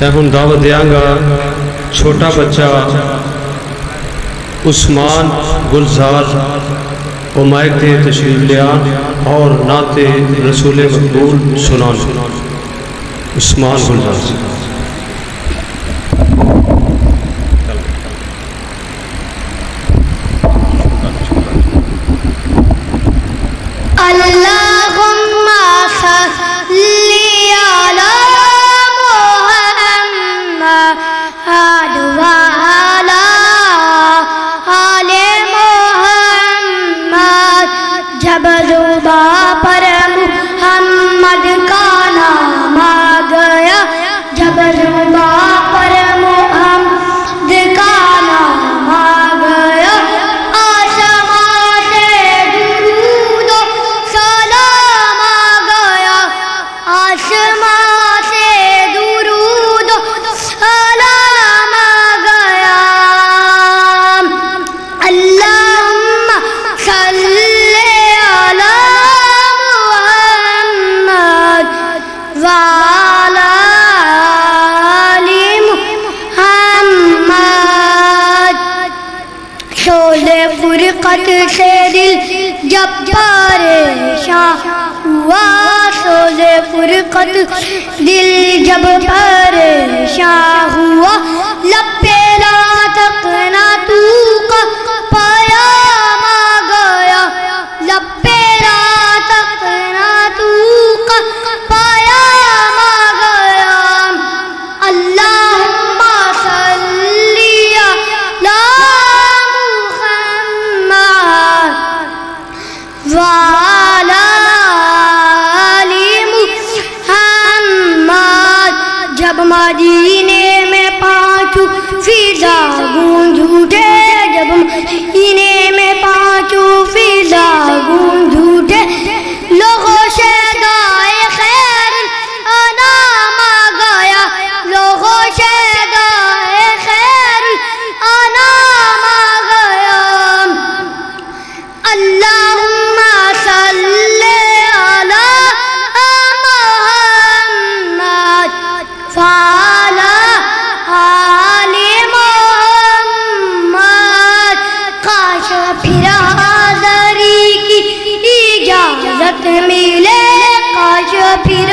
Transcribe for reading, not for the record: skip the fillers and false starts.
میں ہوں دعوت دیاں گا چھوٹا بچہ عثمان گلزار وہ مائک تے تشریف لے آن اور نعت رسول مقبول سنان. عثمان گلزار سے اللہم صلی علی محمد وعلی آل محمد. جب زباں پر محمد کا نام آ گیا، جب زباں پر محمد کا نام آ گیا، آسمان سے درود و سلام آ گیا، آسمان سے درود و سلام آ گیا. اللہم صلی علی محمد وعلی آل محمد. شعلہ فرقت سے دل جب پریشان ہوا، شعلہ فرقت دل جب پریشان ہوا، لب پہ لا تقنا تو کا پیام آ گیا، لب پہ لا تقنا تو کا پیام آ گیا. اللہم صلی علی محمد وعلی آل محمد. جب مدینے میں پانچوں فضا گونج اٹھے، جب مدینے میں پانچوں فضا گونج اٹھے، لوگوں سے دعائے خیر الانام آ گیا، لوگوں سے دعائے خیر الانام آ گیا. اللہم صلی علی محمد وعلی آل محمد. کاش پھر حاضری کی اجازت ملے، کاش پھر